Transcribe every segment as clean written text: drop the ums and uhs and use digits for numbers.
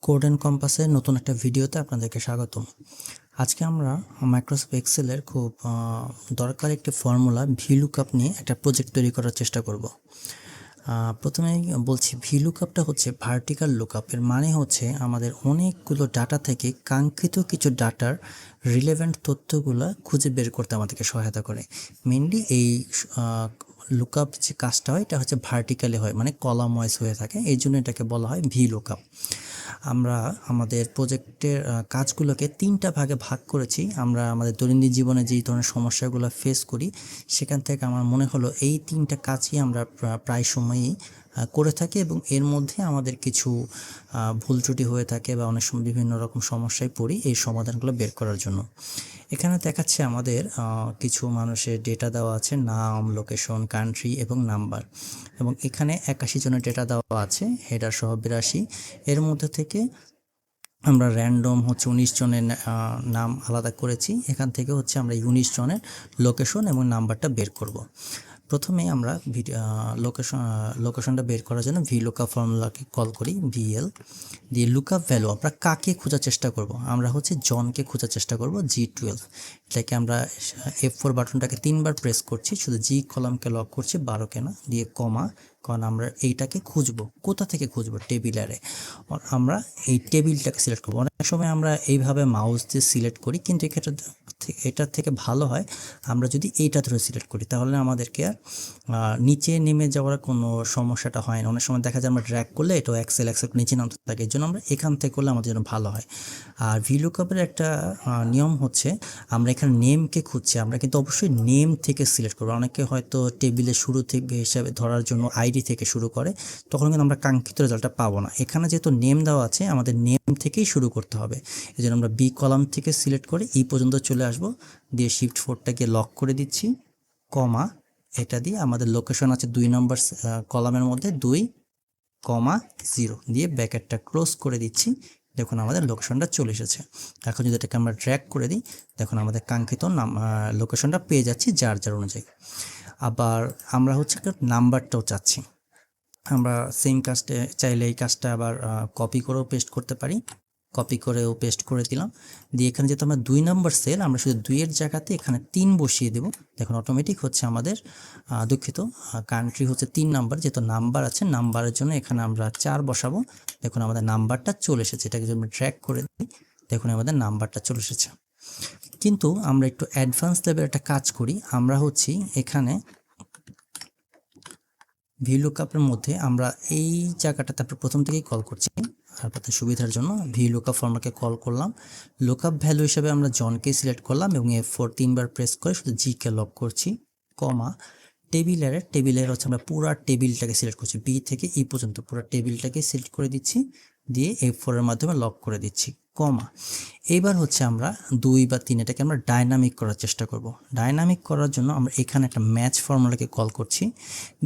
Code and কম্পাসের নতুন একটা ভিডিওতে আপনাদেরকে স্বাগতম। আজকে আমরা মাইক্রোসফট এক্সেলের খুব দরকারি একটি ফর্মুলা ভিলুকআপ নিয়ে একটা প্রজেক্ট তৈরি করার চেষ্টা করব। প্রথমেই বলছি ভিলুকআপটা হচ্ছে ভার্টিক্যাল লুকআপ। এর মানে হচ্ছে আমাদের অনেকগুলো ডাটা থেকে কাঙ্ক্ষিত কিছু ডাটার রিলেভেন্ট তথ্যগুলো খুঁজে বের করতে আমাদেরকে সহায়তা করে। মেনলি এই লুকআপ যে কাজটা হয় এটা হচ্ছে ভার্টিক্যালি হয়, মানে কলাম ওয়াইজ হয়ে থাকে, এই জন্য এটাকে বলা হয় ভিলুকআপ। আমরা আমাদের প্রজেক্টের কাজগুলোকে 3টা ভাগে ভাগ করেছি। আমরা আমাদের দৈনন্দিন জীবনে যেই ধরনের সমস্যাগুলো ফেস করি সেখান থেকে আমার মনে হলো এই 3টা কাজই আমরা প্রায় সময়ই করে থাকি এবং এর মধ্যে আমাদের কিছু ভুল ত্রুটি হয়ে থাকে বা অনেক সময় বিভিন্ন রকম সমস্যায় পড়ি এই সমাধানগুলো বের করার জন্য। এখানে দেখাচ্ছে আমাদের কিছু মানুষের ডেটা দেওয়া আছে, নাম, লোকেশন, কান্ট্রি এবং নাম্বার, এবং এখানে 81 জনের ডেটা দেওয়া আছে, হেডার সহ 82। এর মধ্যে থেকে আমরা র্যান্ডম হচ্ছে 19 জনের নাম আলাদা করেছি। এখান থেকে হচ্ছে আমরা 19 জনের লোকেশন এবং নাম্বারটা বের করব। প্রথমে আমরা লোকেশনটা বের করার জন্য ভিলুকআপ ফর্মুলাকে কল করি, ভিএল দিয়ে লুকআপ ভ্যালু আমরা কাকে খোঁজার চেষ্টা করব, আমরা হচ্ছে জনকে খোঁজার চেষ্টা করব, G12। এটাকে আমরা F4 বাটনটাকে 3বার প্রেস করছি, শুধু জি কলামকে লক করছি, 12কে না, দিয়ে কমা, কারণ আমরা এইটাকে খুঁজবো। কোথা থেকে খুঁজবো? টেবিলারে। আমরা এই টেবিলটাকে সিলেক্ট করবো। অনেক সময় আমরা এইভাবে মাউস দিয়ে সিলেক্ট করি, কিন্তু এটার থেকে ভালো হয় আমরা যদি এইটা ধরে সিলেক্ট করি, তাহলে আমাদেরকে আর নিচে নেমে যাওয়ার কোনো সমস্যাটা হয় না। অনেক সময় দেখা যায় আমরা ড্র্যাগ করলে এটাও এক্সেল নিচে নামতে থাকে, এই জন্য আমরা এখান থেকে করলে আমাদের জন্য ভালো হয়। আর ভিলুকআপের একটা নিয়ম হচ্ছে আমরা এখানে নেমকে খুঁজছি, আমরা কিন্তু অবশ্যই নেম থেকে সিলেক্ট করবো। অনেকে হয়তো টেবিলের শুরু থেকে হিসাবে ধরার জন্য আইডি থেকে শুরু করে, তখন কিন্তু আমরা কাঙ্ক্ষিত রেজাল্টটা পাবো না। এখানে যেহেতু নেম দেওয়া আছে, আমাদের নেম থেকেই শুরু করতে হবে। এই জন্য আমরা বি কলাম থেকে সিলেক্ট করে ই পর্যন্ত চলে আসবো, দিয়ে শিফট 4টাকে লক করে দিচ্ছি, কমা, এটা দিয়ে আমাদের লোকেশন আছে 2 নম্বর কলামের মধ্যে 2,0 দিয়ে ব্র্যাকেটটা ক্লোজ করে দিচ্ছি। দেখুন আমাদের লোকেশনটা চলে এসেছে। এখন যদি এটাকে আমরা ড্র্যাগ করে দিই, দেখুন আমাদের কাঙ্ক্ষিত লোকেশনটা পেয়ে যাচ্ছি যার অনুযায়ী। আবার আমরা হচ্ছে নাম্বারটাও চাচ্ছি, আমরা সেম কাজটা চাইলে এই কাজটা আবার কপি করেও পেস্ট করতে পারি। কপি করেও পেস্ট করে দিলাম, দিয়ে এখানে যেহেতু আমরা 2 নম্বর সেল, আমরা শুধু 2-এর জায়গাতে এখানে 3 বসিয়ে দেব। দেখুন অটোমেটিক হচ্ছে আমাদের দুঃখিত, কান্ট্রি হচ্ছে 3 নাম্বার, যেহেতু নাম্বার আছে, নাম্বারের জন্য এখানে আমরা 4 বসাবো। দেখুন আমাদের নাম্বারটা চলে এসেছে। এটাকে যদি আমরা ট্র্যাক করে দিই, দেখুন আমাদের নাম্বারটা চলে এসেছে। কিন্তু আমরা একটু অ্যাডভান্স লেভেল একটা কাজ করি, আমরা হচ্ছি এখানে ভিলুকআপের মধ্যে আমরা এই জায়গাটাতে আমরা প্রথম থেকেই কল করছি আপনাদের সুবিধার জন্য। ভিলুকআপ ফর্মুলাকে কল করলাম, লুকআপ ভ্যালু হিসেবে আমরা জনকে সিলেক্ট করলাম এবং F4 3বার প্রেস করে শুধু জিকে লক করছি, কমা, টেবিলের হচ্ছে আমরা পুরো টেবিলটাকে সিলেক্ট করছি, বি থেকে ই পর্যন্ত পুরো টেবিলটাকে সিলেক্ট করে দিচ্ছি, দিয়ে F4 এর মাধ্যমে লক করে দিচ্ছি, কমা। এইবার হচ্ছে আমরা 2 বা 3 এটাকে আমরা ডাইনামিক করার চেষ্টা করব। ডাইনামিক করার জন্য আমরা এখানে একটা ম্যাচ ফর্মুলাকে কল করছি,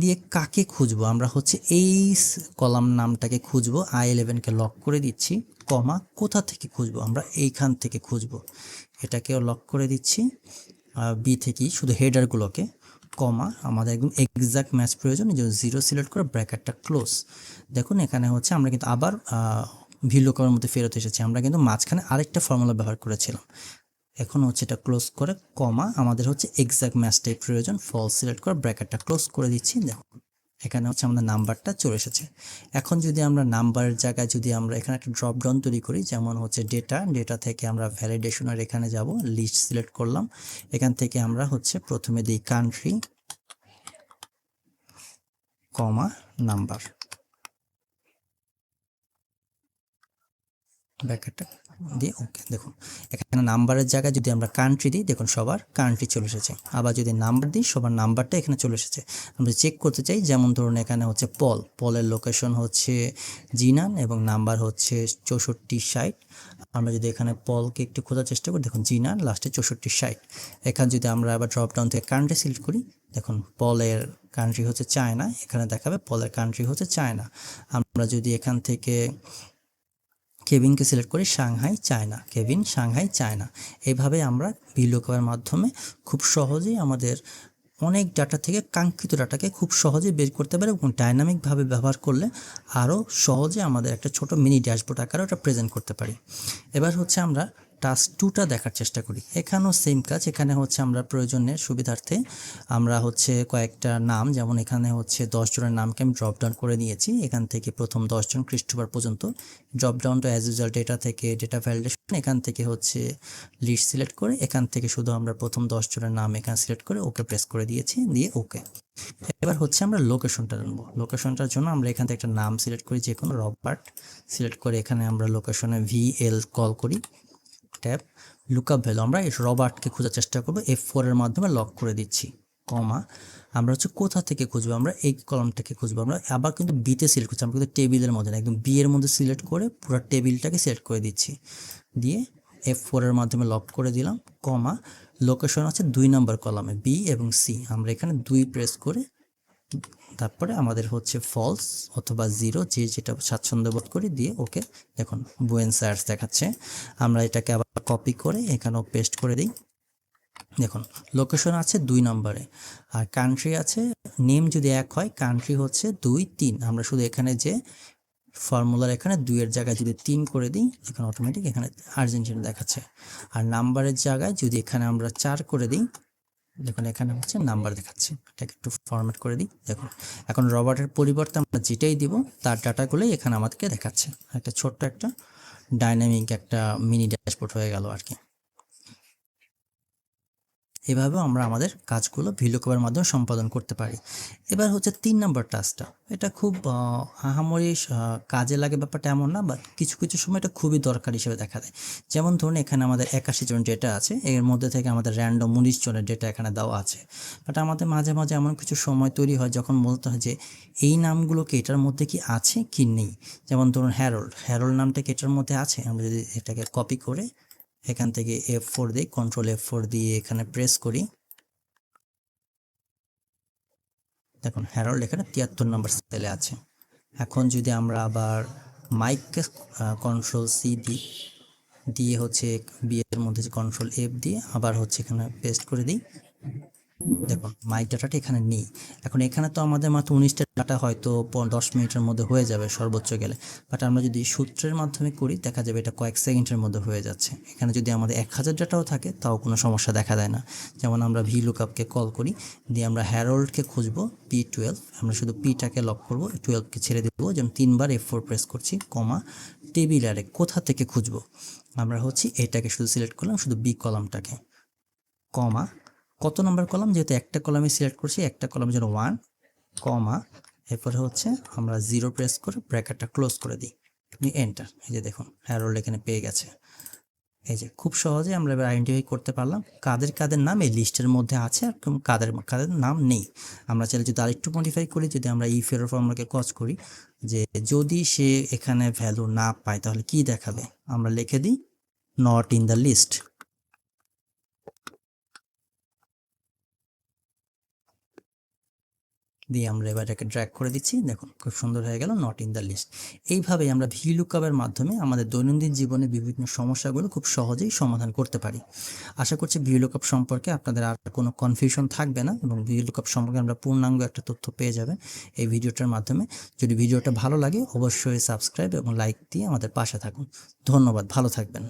দিয়ে কাকে খুঁজবো, আমরা হচ্ছে এই কলাম নামটাকে খুঁজবো, I11কে লক করে দিচ্ছি, কমা, কোথা থেকে খুঁজবো, আমরা এইখান থেকে খুঁজবো, এটাকেও লক করে দিচ্ছি, বি থেকেই শুধু হেডারগুলোকে, কমা, আমাদের একদম এক্সাক্ট ম্যাচ প্রয়োজন, এই জন্য 0 সিলেক্ট করে ব্র্যাকেটটা ক্লোজ। দেখুন এখানে হচ্ছে আমরা কিন্তু আবার ভিলুকআপের মধ্যে ফেরত এসেছি, আমরা কিন্তু মাঝখানে আরেকটা ফর্মুলা ব্যবহার করেছিলাম। এখন হচ্ছে এটা ক্লোজ করে, কমা, আমাদের হচ্ছে এক্সাক্ট ম্যাচটাই প্রয়োজন, ফলস সিলেক্ট করে ব্র্যাকেটটা ক্লোজ করে দিচ্ছি। দেখুন এখানে হচ্ছে আমাদের নাম্বারটা চলে এসেছে। এখন যদি আমরা নাম্বারের জায়গায় যদি আমরা এখানে একটা ড্রপ ডাউন তৈরি করি, যেমন হচ্ছে ডেটা থেকে আমরা ভ্যালিডেশনের এখানে যাব, লিস্ট সিলেক্ট করলাম, এখান থেকে আমরা হচ্ছে প্রথমে দিই কান্ট্রি, কমা, নাম্বার, ব্র্যাকেটটা দিয়ে ওকে। দেখুন এখানে নাম্বারের জায়গায় যদি আমরা কান্ট্রি দিই, দেখুন সবার কান্ট্রি চলে এসেছে। আবার যদি নাম্বার দিই, সবার নাম্বারটা এখানে চলে এসেছে। আমরা চেক করতে চাই, যেমন ধরুন এখানে হচ্ছে পলের লোকেশন হচ্ছে জিনান এবং নাম্বার হচ্ছে 6460। আমরা যদি এখানে পলকে একটু খোঁজার চেষ্টা করি, দেখুন জিনান লাস্টে 6460। এখানে যদি আমরা আবার ড্রপ ডাউন থেকে কান্ট্রি সিলেক্ট করি, দেখুন পলের কান্ট্রি হচ্ছে চায়না, এখানে দেখাবে পলের কান্ট্রি হচ্ছে চায়না। আমরা যদি এখান থেকে কেভিনকে সিলেক্ট করি, সাংহাই চায়না, সাংহাই চায়না। এইভাবে আমরা ভিলুকআপের মাধ্যমে খুব সহজেই আমাদের অনেক ডাটা থেকে কাঙ্ক্ষিত ডাটাকে খুব সহজে বের করতে পারে এবং ডাইনামিকভাবে ব্যবহার করলে আরও সহজে আমাদের একটা ছোট মিনি ড্যাশবোর্ড আকারে ওটা প্রেজেন্ট করতে পারি। এবার হচ্ছে আমরা টাস্ক 2টা দেখার চেষ্টা করি। এখানেও সেম কাজ। এখানে হচ্ছে আমরা প্রয়োজনের সুবিধার্থে আমরা হচ্ছে কয়েকটা নাম, যেমন এখানে হচ্ছে 10 জনের নামকে আমি ড্রপ ডাউন করে নিয়েছি। এখান থেকে প্রথম 10 জন ক্রিস্টোফার পর্যন্ত ড্রপ ডাউনটা অ্যাজ ইউজুয়াল ডেটা থেকে ডেটা ভ্যালিডেশন, এখান থেকে হচ্ছে লিস্ট সিলেক্ট করে এখান থেকে শুধু আমরা প্রথম 10 জনের নাম এখানে সিলেক্ট করে ওকে প্রেস করে দিয়েছি, দিয়ে ওকে। এবার হচ্ছে আমরা লোকেশনটা আনবো। লোকেশনটার জন্য আমরা এখান থেকে একটা নাম সিলেক্ট করি, যে কোনো রবার্ট সিলেক্ট করে এখানে আমরা লোকেশনে VL কল করি, ট্যাব লুকআপ ভ্যালু আমরা এই রবার্টকে খোঁজার চেষ্টা করবো, F4 এর মাধ্যমে লক করে দিচ্ছি, কমা আমরা হচ্ছে কোথা থেকে খুঁজবো, আমরা এই কলামটাকে খুঁজবো। আমরা আবার কিন্তু বিতে সিলেক্ট করছি, আমরা কিন্তু টেবিলের মধ্যে না, একদম বি এর মধ্যে সিলেক্ট করে পুরো টেবিলটাকে সিলেক্ট করে দিচ্ছি, দিয়ে F4 এর মাধ্যমে লক করে দিলাম, কমা লোকেশন আছে 2 নম্বর কলামে বি এবং সি, আমরা এখানে 2 প্রেস করে তারপরে আমাদের হচ্ছে ফলস অথবা 0 যে যেটা স্বাচ্ছন্দ্য বোধ করি, দিয়ে ওকে। দেখুন বুয়েন্স আয়ার্স দেখাচ্ছে। আমরা এটাকে আবার কপি করে এখানেও পেস্ট করে দিই। দেখুন লোকেশন আছে 2 নম্বরে, আর কান্ট্রি আছে, নেম যদি 1 হয় কান্ট্রি হচ্ছে 2 3, আমরা শুধু এখানে যে ফর্মুলার এখানে 2 এর জায়গায় যদি 3 করে দিই, এখানে অটোমেটিক এখানে আর্জেন্টিনা দেখাচ্ছে। আর নাম্বারের জায়গায় যদি এখানে আমরা 4 করে দিই, দেখুন এখানে হচ্ছে নাম্বার দেখাচ্ছে। এটাকে একটু ফরম্যাট করে দিই। দেখুন এখন রবার্টের পরিবর্তে আমরা যেটাই দিব তার ডাটাগুলোই এখানে আমাদেরকে দেখাচ্ছে। একটা ছোট্ট একটা ডাইনামিক একটা মিনি ড্যাশবোর্ড হয়ে গেল আর কি। এভাবেও আমরা আমাদের কাজগুলো ভিলুকআপের মাধ্যমে সম্পাদন করতে পারি। এবার হচ্ছে 3 নম্বর টাস্কটা, এটা খুব আহামরি কাজে লাগে ব্যাপারটা এমন না, বাট কিছু কিছু সময় এটা খুবই দরকার হিসেবে দেখা দেয়। যেমন ধরুন এখানে আমাদের 81 জন ডেটা আছে, এর মধ্যে থেকে আমাদের র্যান্ডম 19 জনের ডেটা এখানে দেওয়া আছে, বাট আমাদের মাঝে মাঝে এমন কিছু সময় তৈরি হয় যখন বলতে হয় যে এই নামগুলোকে এটার মধ্যে কি আছে কি নেই। যেমন ধরুন হ্যারোল্ড নামটা কি এটার মধ্যে আছে, আমরা যদি এটাকে কপি করে এখান থেকে F4 দিই, কন্ট্রোল F4 দিয়ে এখানে প্রেস করি, দেখুন হ্যারল্ড এখানে 73 নম্বর সেলে আছে। এখন যদি আমরা আবার মাইককে কন্ট্রোল সি দিই, দিয়ে হচ্ছে বি এর মধ্যে কন্ট্রোল F দিয়ে আবার হচ্ছে এখানে পেস্ট করে দিই, দেখুন মাইক ডাটাটা এখানে নেই। এখন এখানে তো আমাদের মাত্র 19টা ডাটা হয়তো 10 মিনিটের মধ্যে হয়ে যাবে সর্বোচ্চ গেলে, বাট আমরা যদি সূত্রের মাধ্যমে করি দেখা যাবে এটা কয়েক সেকেন্ডের মধ্যে হয়ে যাচ্ছে। এখানে যদি আমাদের 1000 ডাটাও থাকে তাও কোনো সমস্যা দেখা দেয় না। যেমন আমরা VLOOKUP-কে কল করি, দিয়ে আমরা হ্যারোল্ডকে খুঁজবো P12, আমরা শুধু P-টাকে লক করবো, 12কে ছেড়ে দেবো, যেমন 3 বার F4 প্রেস করছি, কমা টেবিল অ্যারে কোথা থেকে খুঁজবো, আমরা হচ্ছে এটাকে শুধু সিলেক্ট করলাম, শুধু বি কলামটাকে, কমা কত নম্বর কলাম, যেহেতু একটা কলামে সিলেক্ট করছি, একটা কলাম যেন 1, কমা এরপরে হচ্ছে আমরা 0 প্রেস করে ব্র্যাকেটটা ক্লোজ করে দিই, এন্টার। এই যে দেখুন হ্যারোল্ড এখানে পেয়ে গেছে। এই যে খুব সহজে আমরা এবার আইডেন্টিফাই করতে পারলাম কাদের কাদের নাম এই লিস্টের মধ্যে আছে আর কাদের কাদের নাম নেই। আমরা চাইলে যদি আরেকটু মডিফাই করি, যদি আমরা ইফ-এর ফর্মুলাকে কজ করি, যে যদি সে এখানে ভ্যালু না পায় তাহলে কি দেখাবে, আমরা লিখে দিই নট ইন দ্য লিস্ট, দিয়ে আমরা এবার এটাকে ড্র্যাগ করে দিচ্ছি, দেখুন খুব সুন্দর হয়ে গেল নট ইন দ্য লিস্ট। এইভাবেই আমরা VLOOKUP-এর মাধ্যমে আমাদের দৈনন্দিন জীবনে বিভিন্ন সমস্যাগুলো খুব সহজেই সমাধান করতে পারি। আশা করছি VLOOKUP সম্পর্কে আপনাদের আর কোনো কনফিউশন থাকবে না এবং VLOOKUP সম্পর্কে আমরা পূর্ণাঙ্গ একটা তথ্য পেয়ে যাবেন এই ভিডিওটার মাধ্যমে। যদি ভিডিওটা ভালো লাগে অবশ্যই সাবস্ক্রাইব এবং লাইক দিয়ে আমাদের পাশে থাকুন। ধন্যবাদ, ভালো থাকবেন।